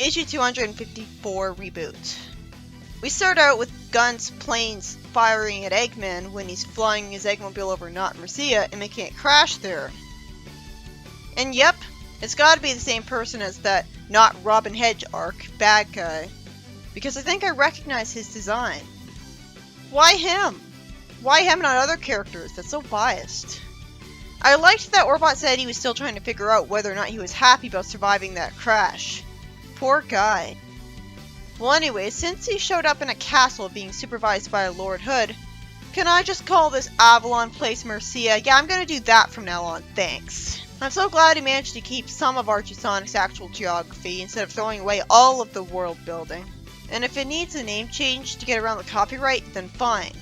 Issue 254 Reboot. We start out with guns, planes firing at Eggman when he's flying his Eggmobile over Mercia and making it crash there. And yep, it's gotta be the same person as that Not Robin Hedge arc bad guy, because I think I recognize his design. Why him? Why him and not other characters? That's so biased. I liked that Orbot said he was still trying to figure out whether or not he was happy about surviving that crash. Poor guy. Well anyway, since he showed up in a castle being supervised by a Lord Hood, can I just call this Avalon Place Mercia? Yeah, I'm gonna do that from now on, thanks. I'm so glad he managed to keep some of Archie Sonic's actual geography instead of throwing away all of the world building. And if it needs a name change to get around the copyright, then fine.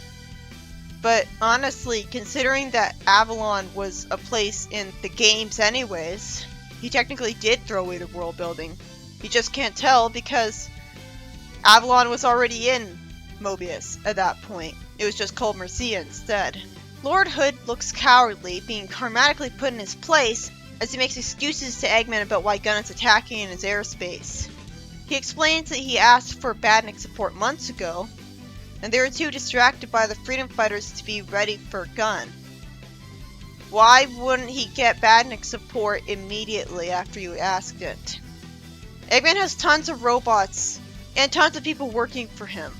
But honestly, considering that Avalon was a place in the games anyways, he technically did throw away the world building. You just can't tell because Avalon was already in Mobius at that point. It was just called Mercia instead. Lord Hood looks cowardly, being karmatically put in his place as he makes excuses to Eggman about why Gunnet's attacking in his airspace. He explains that he asked for Badnik support months ago, and they were too distracted by the freedom fighters to be ready for Gunn. Why wouldn't he get Badnik support immediately after you asked it? Eggman has tons of robots and tons of people working for him.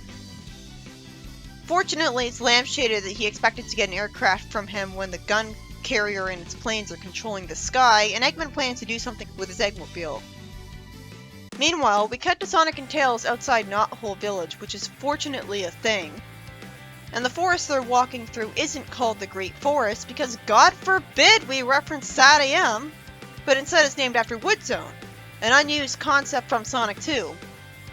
Fortunately, it's lampshaded that he expected to get an aircraft from him when the gun carrier and its planes are controlling the sky, and Eggman plans to do something with his Eggmobile. Meanwhile, we cut to Sonic and Tails outside Knothole Village, which is fortunately a thing. And the forest they're walking through isn't called the Great Forest because God forbid we reference Sad AM, but instead it's named after Wood Zone, an unused concept from Sonic 2,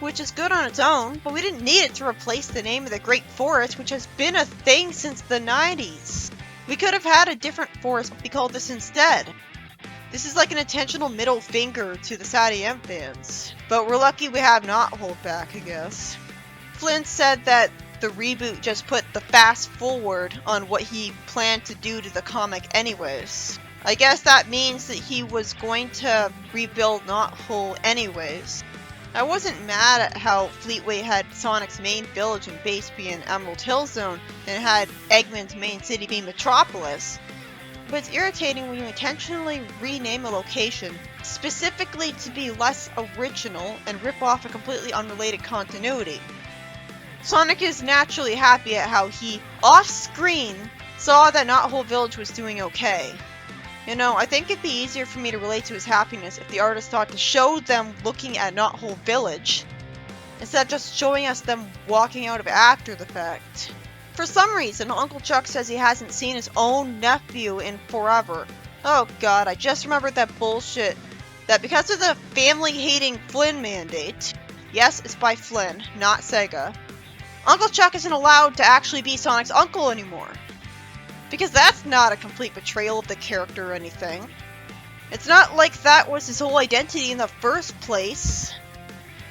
which is good on its own, but we didn't need it to replace the name of the Great Forest, which has been a thing since the 90s. We could have had a different forest be called this instead. This is like an intentional middle finger to the Sad AM fans, but we're lucky we have Knothole back, I guess. Flynn said that the reboot just put the fast forward on what he planned to do to the comic anyways. I guess that means that he was going to rebuild Knothole anyways. I wasn't mad at how Fleetway had Sonic's main village and base be in Emerald Hill Zone and had Eggman's main city be Metropolis, but it's irritating when you intentionally rename a location specifically to be less original and rip off a completely unrelated continuity. Sonic is naturally happy at how he, off-screen, saw that Knothole Village was doing okay. You know, I think it'd be easier for me to relate to his happiness if the artist thought to show them looking at Knothole Village, instead of just showing us them walking out of it after the fact. For some reason, Uncle Chuck says he hasn't seen his own nephew in forever. Oh god, I just remembered that bullshit. That because of the family-hating Flynn mandate, yes, it's by Flynn, not Sega, Uncle Chuck isn't allowed to actually be Sonic's uncle anymore. Because that's not a complete betrayal of the character or anything. It's not like that was his whole identity in the first place.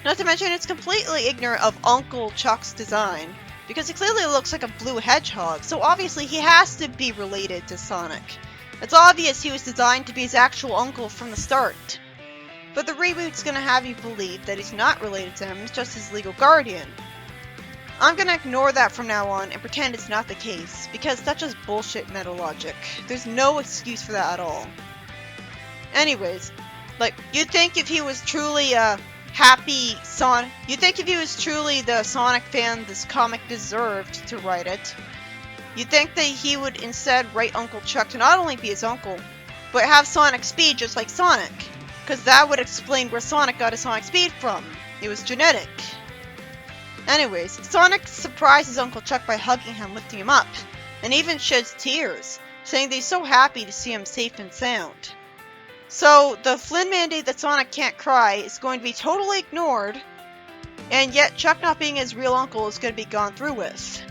Not to mention it's completely ignorant of Uncle Chuck's design, because he clearly looks like a blue hedgehog, so obviously he has to be related to Sonic. It's obvious he was designed to be his actual uncle from the start. But the reboot's gonna have you believe that he's not related to him, he's just his legal guardian. I'm gonna ignore that from now on and pretend it's not the case, because that's just bullshit meta logic. There's no excuse for that at all. Anyways, like, you'd think if he was truly a happy Sonic, you'd think if he was truly the Sonic fan this comic deserved to write it, you'd think that he would instead write Uncle Chuck to not only be his uncle, but have Sonic speed just like Sonic, because that would explain where Sonic got his Sonic speed from. It was genetic. Anyways, Sonic surprises Uncle Chuck by hugging him, lifting him up, and even sheds tears, saying that he's so happy to see him safe and sound. So, the Flynn mandate that Sonic can't cry is going to be totally ignored, and yet Chuck not being his real uncle is going to be gone through with.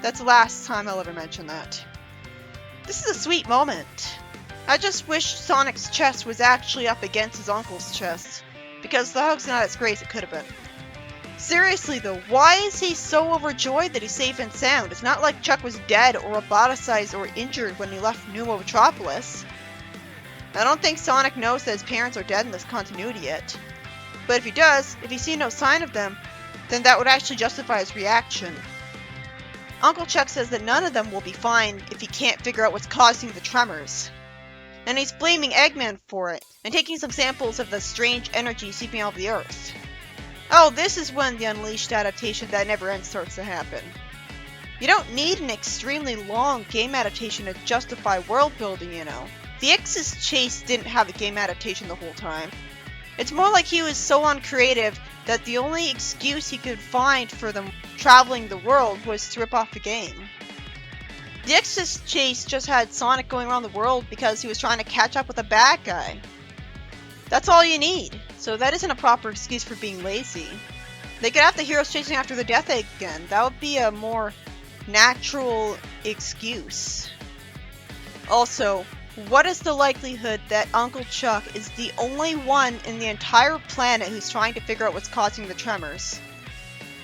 That's the last time I'll ever mention that. This is a sweet moment. I just wish Sonic's chest was actually up against his uncle's chest, because the hug's not as great as it could have been. Seriously though, why is he so overjoyed that he's safe and sound? It's not like Chuck was dead or roboticized or injured when he left New Metropolis. I don't think Sonic knows that his parents are dead in this continuity yet. But if he does, if he sees no sign of them, then that would actually justify his reaction. Uncle Chuck says that none of them will be fine if he can't figure out what's causing the tremors. And he's blaming Eggman for it, and taking some samples of the strange energy seeping out of the Earth. Oh, this is when the unleashed adaptation that never ends starts to happen. You don't need an extremely long game adaptation to justify world building, you know. The X's chase didn't have a game adaptation the whole time. It's more like he was so uncreative that the only excuse he could find for them traveling the world was to rip off the game. The X's chase just had Sonic going around the world because he was trying to catch up with a bad guy. That's all you need, so that isn't a proper excuse for being lazy. They could have the heroes chasing after the Death Egg again. That would be a more natural excuse. Also, what is the likelihood that Uncle Chuck is the only one in the entire planet who's trying to figure out what's causing the tremors?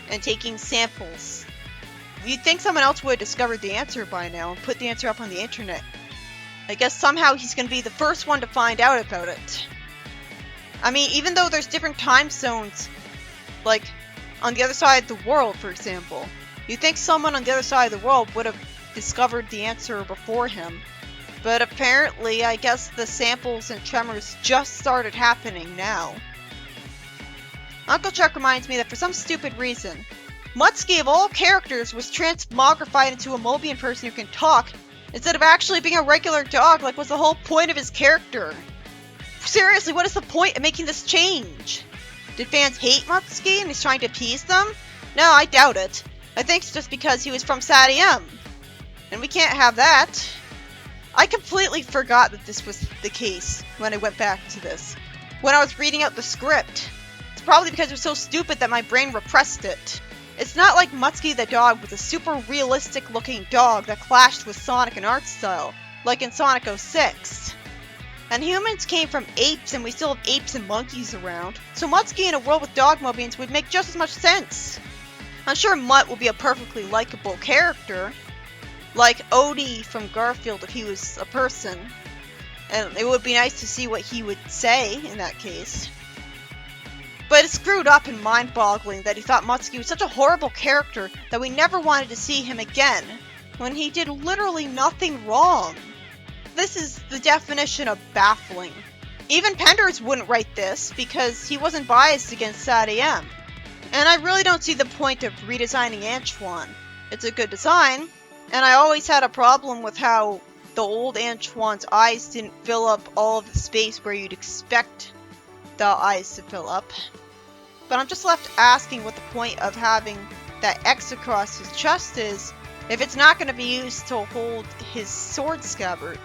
And taking samples. You'd think someone else would have discovered the answer by now and put the answer up on the internet. I guess somehow he's going to be the first one to find out about it. I mean, even though there's different time zones, like on the other side of the world, for example, you'd think someone on the other side of the world would have discovered the answer before him. But apparently, I guess the samples and tremors just started happening now. Uncle Chuck reminds me that for some stupid reason, Mutski of all characters was transmogrified into a Mobian person who can talk, instead of actually being a regular dog like was the whole point of his character. Seriously, what is the point of making this change? Did fans hate Mutski and he's trying to appease them? No, I doubt it. I think it's just because he was from Sadium. And we can't have that. I completely forgot that this was the case when I went back to this. When I was reading out the script. It's probably because it was so stupid that my brain repressed it. It's not like Mutski the dog was a super realistic looking dog that clashed with Sonic in art style, like in Sonic 06. And humans came from apes and we still have apes and monkeys around, so Mutski in a world with dog Mobians would make just as much sense. I'm sure Mutt will be a perfectly likable character, like Odie from Garfield if he was a person, and it would be nice to see what he would say in that case. But it's screwed up and mind-boggling that he thought Mutski was such a horrible character that we never wanted to see him again, when he did literally nothing wrong. This is the definition of baffling. Even Penders wouldn't write this because he wasn't biased against Sadiam. And I really don't see the point of redesigning Antoine. It's a good design, and I always had a problem with how the old Antoine's eyes didn't fill up all of the space where you'd expect the eyes to fill up. But I'm just left asking what the point of having that X across his chest is if it's not going to be used to hold his sword scabbard.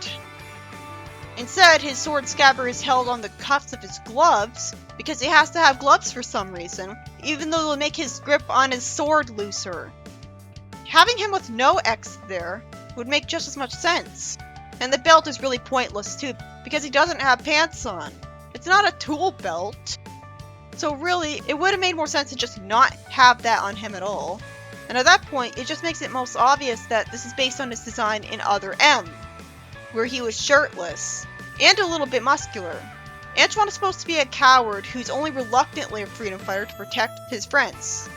Instead, his sword scabbard is held on the cuffs of his gloves because he has to have gloves for some reason, even though it'll make his grip on his sword looser. Having him with no X there would make just as much sense. And the belt is really pointless too because he doesn't have pants on. It's not a tool belt. So really, it would have made more sense to just not have that on him at all. And at that point, it just makes it most obvious that this is based on his design in Other M, where he was shirtless, and a little bit muscular. Antoine is supposed to be a coward who's only reluctantly a freedom fighter to protect his friends.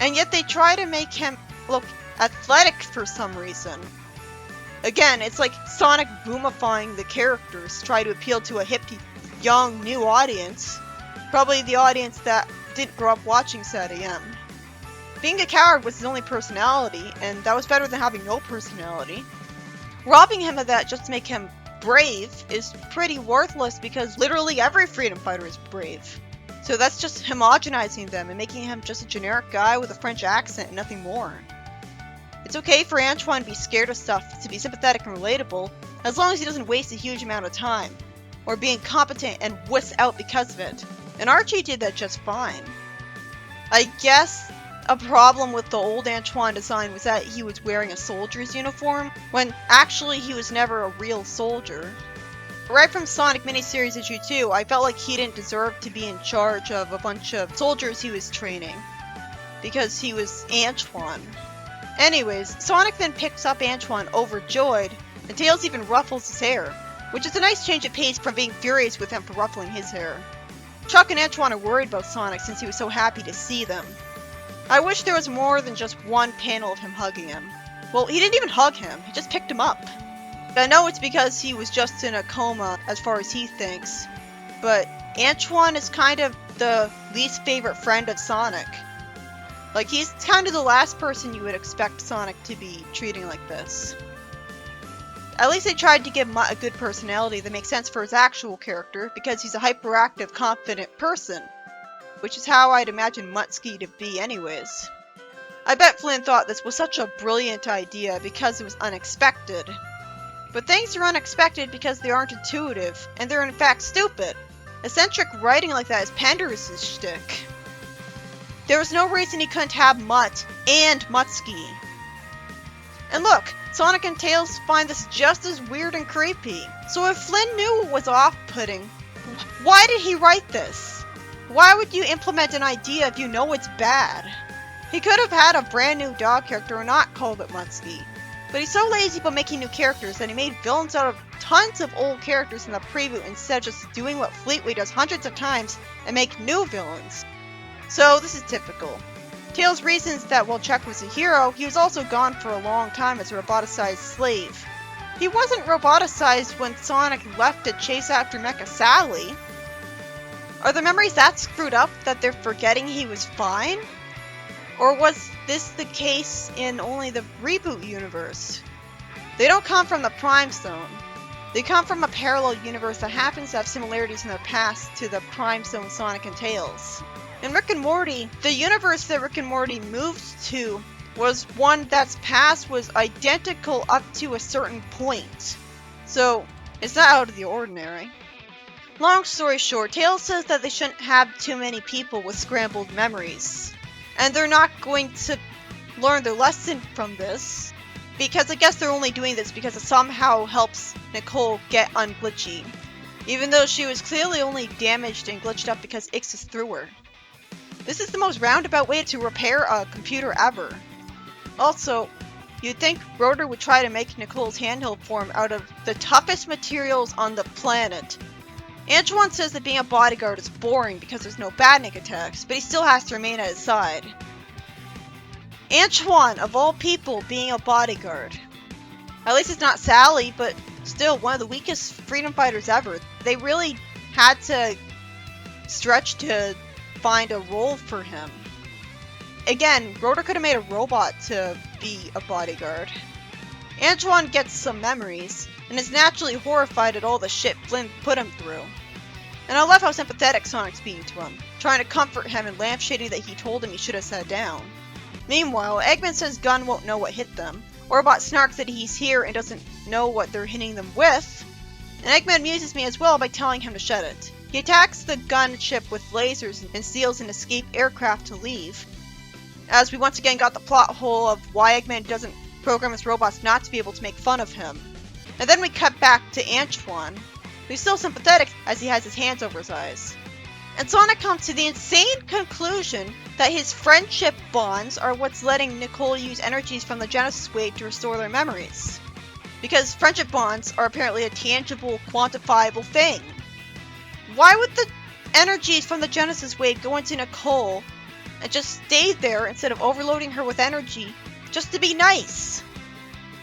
And yet they try to make him look athletic for some reason. Again, it's like Sonic boomifying the characters to try to appeal to a hip, young, new audience. Probably the audience that didn't grow up watching Sadiam. Being a coward was his only personality, and that was better than having no personality. Robbing him of that just to make him brave is pretty worthless because literally every freedom fighter is brave. So that's just homogenizing them and making him just a generic guy with a French accent and nothing more. It's okay for Antoine to be scared of stuff, to be sympathetic and relatable, as long as he doesn't waste a huge amount of time, or be incompetent and wuss out because of it. And Archie did that just fine. I guess a problem with the old Antoine design was that he was wearing a soldier's uniform, when actually he was never a real soldier. Right from Sonic miniseries issue 2, I felt like he didn't deserve to be in charge of a bunch of soldiers he was training, because he was Antoine. Anyways, Sonic then picks up Antoine overjoyed, and Tails even ruffles his hair, which is a nice change of pace from being furious with him for ruffling his hair. Chuck and Antoine are worried about Sonic since he was so happy to see them. I wish there was more than just one panel of him hugging him. Well, he didn't even hug him, he just picked him up. I know it's because he was just in a coma, as far as he thinks, but Antoine is kind of the least favorite friend of Sonic. Like, he's kind of the last person you would expect Sonic to be treating like this. At least they tried to give Mutt a good personality that makes sense for his actual character, because he's a hyperactive, confident person. Which is how I'd imagine Muttski to be anyways. I bet Flynn thought this was such a brilliant idea because it was unexpected. But things are unexpected because they aren't intuitive, and they're in fact stupid. Eccentric writing like that is Penders's shtick. There was no reason he couldn't have Mutt and Muttski. And look, Sonic and Tails find this just as weird and creepy. So if Flynn knew it was off-putting, why did he write this? Why would you implement an idea if you know it's bad? He could have had a brand new dog character and not called it Muttski. But he's so lazy about making new characters that he made villains out of tons of old characters in the preview instead of just doing what Fleetway does hundreds of times and make new villains. So this is typical. Tails reasons that while Chuck was a hero, he was also gone for a long time as a roboticized slave. He wasn't roboticized when Sonic left to chase after Mecha Sally. Are the memories that screwed up that they're forgetting he was fine? Or was this the case in only the Reboot universe? They don't come from the Prime Zone. They come from a parallel universe that happens to have similarities in their past to the Prime Zone Sonic and Tails. In Rick and Morty, the universe that Rick and Morty moved to was one that's past was identical up to a certain point. So, it's not out of the ordinary. Long story short, Tails says that they shouldn't have too many people with scrambled memories. And they're not going to learn their lesson from this, because I guess they're only doing this because it somehow helps Nicole get unglitchy, even though she was clearly only damaged and glitched up because Ixis threw her. This is the most roundabout way to repair a computer ever. Also, you'd think Rotor would try to make Nicole's handheld form out of the toughest materials on the planet. Antoine says that being a bodyguard is boring because there's no badnik attacks, but he still has to remain at his side. Antoine, of all people, being a bodyguard. At least it's not Sally, but still one of the weakest freedom fighters ever. They really had to stretch to find a role for him. Again, Rotor could have made a robot to be a bodyguard. Antoine gets some memories, and is naturally horrified at all the shit Flynn put him through. And I love how sympathetic Sonic's being to him, trying to comfort him and lampshading that he told him he should have sat down. Meanwhile, Eggman says Gunn won't know what hit them, or about Snark that he's here and doesn't know what they're hitting them with, and Eggman amuses me as well by telling him to shut it. He attacks the gun ship with lasers and steals an escape aircraft to leave, as we once again got the plot hole of why Eggman doesn't program his robots not to be able to make fun of him. And then we cut back to Antoine, who's still sympathetic as he has his hands over his eyes. And Sonic comes to the insane conclusion that his friendship bonds are what's letting Nicole use energies from the Genesis Wave to restore their memories. Because friendship bonds are apparently a tangible, quantifiable thing. Why would the energies from the Genesis Wave go into Nicole and just stay there instead of overloading her with energy just to be nice?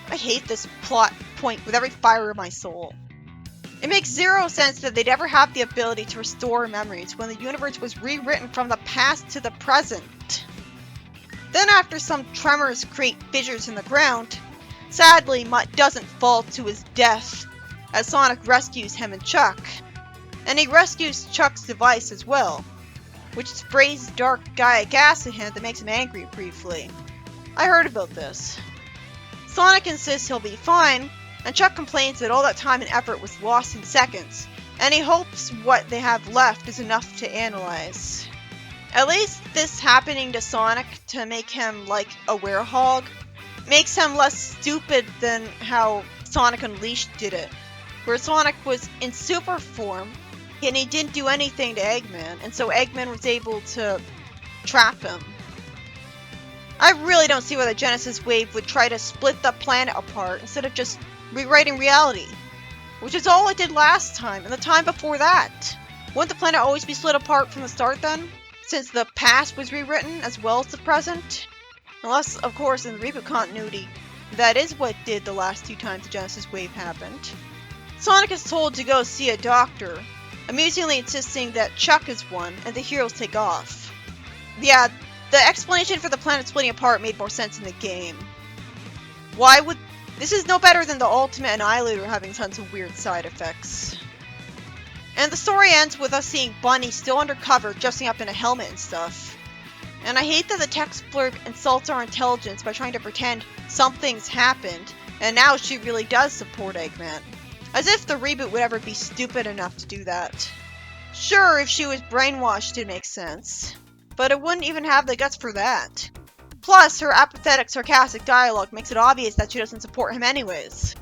I hate this plot point with every fibre of my soul. It makes zero sense that they'd ever have the ability to restore memories when the universe was rewritten from the past to the present. Then after some tremors create fissures in the ground, sadly Mutt doesn't fall to his death as Sonic rescues him and Chuck. And he rescues Chuck's device as well, which sprays dark Gaia gas at him that makes him angry briefly. I heard about this. Sonic insists he'll be fine, and Chuck complains that all that time and effort was lost in seconds, and he hopes what they have left is enough to analyze. At least this happening to Sonic to make him like a werehog makes him less stupid than how Sonic Unleashed did it, where Sonic was in super form and he didn't do anything to Eggman, and so Eggman was able to trap him. I really don't see why the Genesis Wave would try to split the planet apart instead of just rewriting reality, which is all it did last time and the time before that. Wouldn't the planet always be split apart from the start then? Since the past was rewritten as well as the present? Unless, of course, in the reboot continuity, that is what did the last 2 times the Genesis wave happened. Sonic is told to go see a doctor, amusingly insisting that Chuck is one and the heroes take off. Yeah, the explanation for the planet splitting apart made more sense in the game. Why would... This is no better than the Ultimate Annihilator having tons of weird side effects. And the story ends with us seeing Bunny still undercover, dressing up in a helmet and stuff. And I hate that the text blurb insults our intelligence by trying to pretend something's happened, and now she really does support Eggman. As if the reboot would ever be stupid enough to do that. Sure, if she was brainwashed it makes sense, but it wouldn't even have the guts for that. Plus, her apathetic, sarcastic dialogue makes it obvious that she doesn't support him anyways.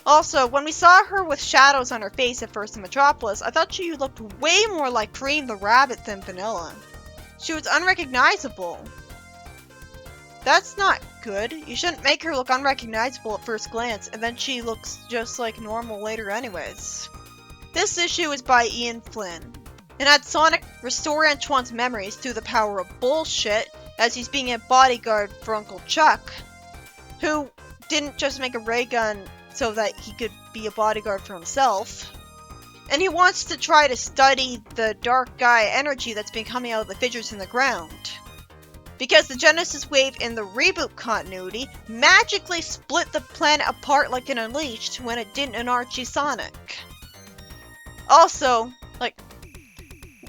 Also, when we saw her with shadows on her face at first in Metropolis, I thought she looked way more like Cream the Rabbit than Vanilla. She was unrecognizable. That's not good. You shouldn't make her look unrecognizable at first glance, and then she looks just like normal later anyways. This issue is by Ian Flynn, and had Sonic restore Antoine's memories through the power of bullshit, as he's being a bodyguard for Uncle Chuck, who didn't just make a ray gun so that he could be a bodyguard for himself. And he wants to try to study the dark guy energy that's been coming out of the fissures in the ground. Because the Genesis wave in the reboot continuity magically split the planet apart like an Unleashed when it didn't in Archie Sonic. Also, like,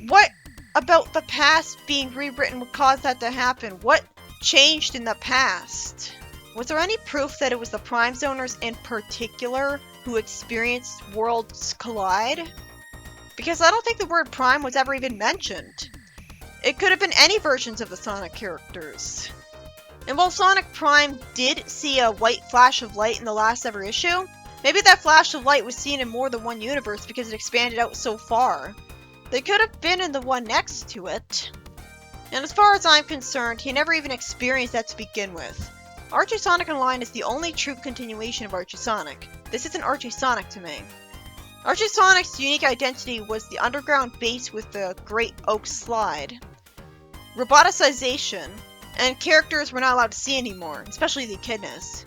what about the past being rewritten would cause that to happen? What changed in the past? Was there any proof that it was the Prime Zoners in particular who experienced worlds collide? Because I don't think the word Prime was ever even mentioned. It could have been any versions of the Sonic characters. And while Sonic Prime did see a white flash of light in the last ever issue, maybe that flash of light was seen in more than one universe because it expanded out so far. They could have been in the one next to it. And as far as I'm concerned, he never even experienced that to begin with. Archie Sonic Online is the only true continuation of Archie Sonic. This isn't Archie Sonic to me. Archie Sonic's unique identity was the underground base with the Great Oak Slide, roboticization, and characters we're not allowed to see anymore, especially the echidnas.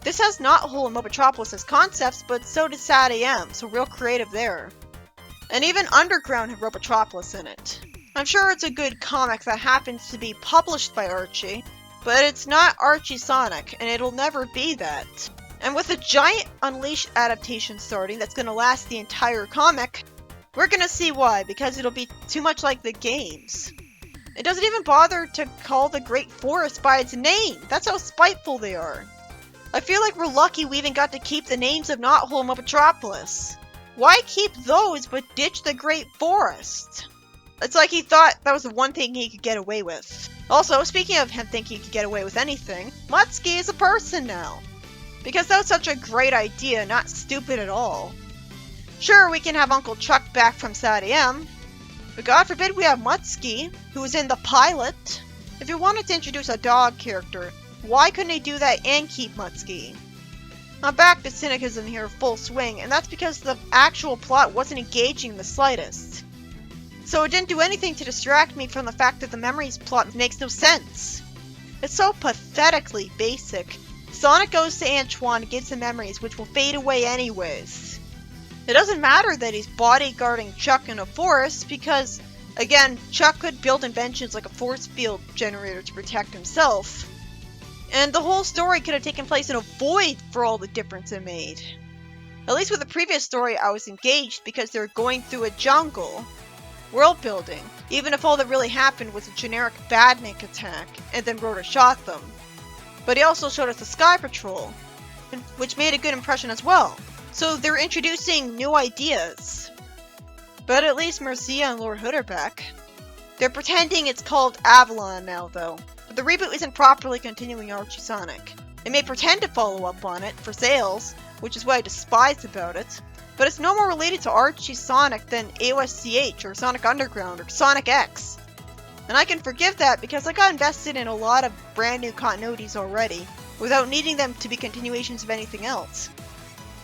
This has Knothole and Metropolis as concepts, but so did Sad AM, so real creative there. And even Underground had Robotropolis in it. I'm sure it's a good comic that happens to be published by Archie, but it's not Archie Sonic, and it'll never be that. And with a giant Unleashed adaptation starting that's gonna last the entire comic, we're gonna see why, because it'll be too much like the games. It doesn't even bother to call the Great Forest by its name. That's how spiteful they are. I feel like we're lucky we even got to keep the names of Knothole and Metropolis. Why keep those but ditch the Great Forest? It's like he thought that was the one thing he could get away with. Also, speaking of him thinking he could get away with anything, Mutski is a person now. Because that was such a great idea, not stupid at all. Sure, we can have Uncle Chuck back from Sad AM, but God forbid we have Mutski, who was in the pilot. If you wanted to introduce a dog character, why couldn't they do that and keep Mutski? I'm back to cynicism here full swing, and that's because the actual plot wasn't engaging the slightest. So it didn't do anything to distract me from the fact that the memories plot makes no sense. It's so pathetically basic. Sonic goes to Antoine and gives him memories which will fade away anyways. It doesn't matter that he's bodyguarding Chuck in a forest because, again, Chuck could build inventions like a force field generator to protect himself. And the whole story could have taken place in a void for all the difference it made. At least with the previous story I was engaged because they were going through a jungle. World building, even if all that really happened was a generic badnik attack and then Rotor shot them. But he also showed us the Sky Patrol, which made a good impression as well. So they're introducing new ideas. But at least Mercia and Lord Hood are back. They're pretending it's called Avalon now though, but the reboot isn't properly continuing Archie Sonic. They may pretend to follow up on it for sales, which is what I despise about it, but it's no more related to Archie Sonic than AOSCH or Sonic Underground or Sonic X. And I can forgive that because I got invested in a lot of brand new continuities already, without needing them to be continuations of anything else.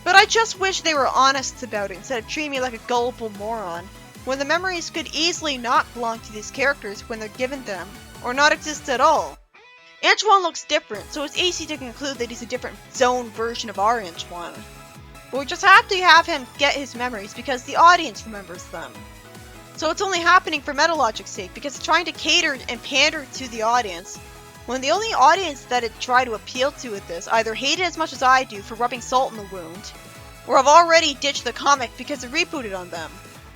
But I just wish they were honest about it instead of treating me like a gullible moron. when the memories could easily not belong to these characters when they're given them, or not exist at all. Antoine looks different, so it's easy to conclude that he's a different zone version of our Antoine. But we just have to have him get his memories because the audience remembers them. So it's only happening for meta-logic's sake, because it's trying to cater and pander to the audience, when the only audience that it tried to appeal to with this either hate it as much as I do for rubbing salt in the wound, or have already ditched the comic because it rebooted on them.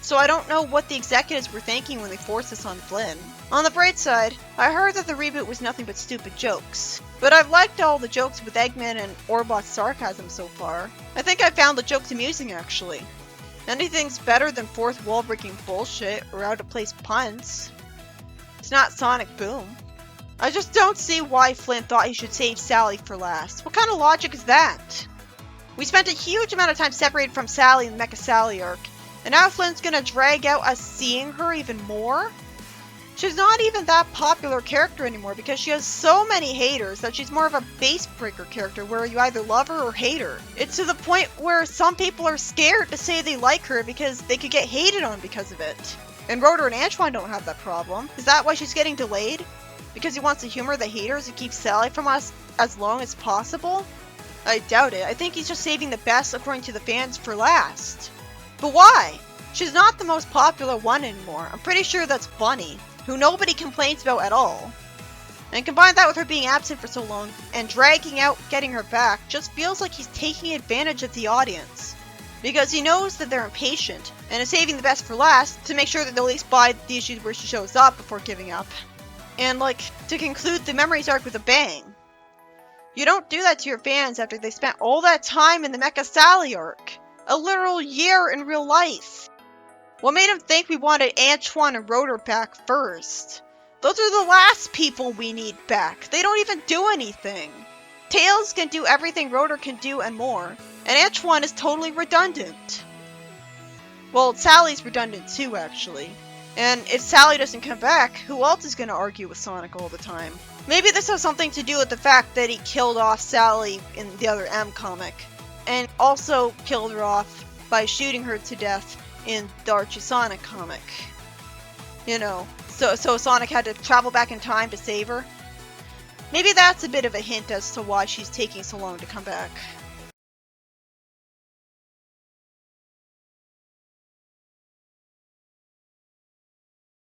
So I don't know what the executives were thinking when they forced this on Flynn. On the bright side, I heard that the reboot was nothing but stupid jokes. But I've liked all the jokes with Eggman and Orbot's sarcasm so far. I think I found the jokes amusing, actually. Anything's better than fourth wall breaking bullshit or out of place puns. It's not Sonic Boom. I just don't see why Flynn thought he should save Sally for last. What kind of logic is that? We spent a huge amount of time separated from Sally in the Mecha Sally arc, and now Flynn's gonna drag out us seeing her even more? She's not even that popular character anymore because she has so many haters that she's more of a base breaker character where you either love her or hate her. It's to the point where some people are scared to say they like her because they could get hated on because of it. And Rotor and Antoine don't have that problem. Is that why she's getting delayed? Because he wants to humor the haters and keep Sally from us as long as possible? I doubt it. I think he's just saving the best according to the fans for last. But why? She's not the most popular one anymore. I'm pretty sure that's Bunny, who nobody complains about at all. And combine that with her being absent for so long and dragging out getting her back just feels like he's taking advantage of the audience. Because he knows that they're impatient and is saving the best for last to make sure that they'll at least buy the issues where she shows up before giving up. And to conclude the Memories arc with a bang. You don't do that to your fans after they spent all that time in the Mecha Sally arc. A literal year in real life. What made him think we wanted Antoine and Rotor back first? Those are the last people we need back. They don't even do anything. Tails can do everything Rotor can do and more, and Antoine is totally redundant. Well, Sally's redundant too, actually. And if Sally doesn't come back, who else is going to argue with Sonic all the time? Maybe this has something to do with the fact that he killed off Sally in the other M comic, and also killed her off by shooting her to death in the Archie Sonic comic. You know, so Sonic had to travel back in time to save her. Maybe that's a bit of a hint as to why she's taking so long to come back.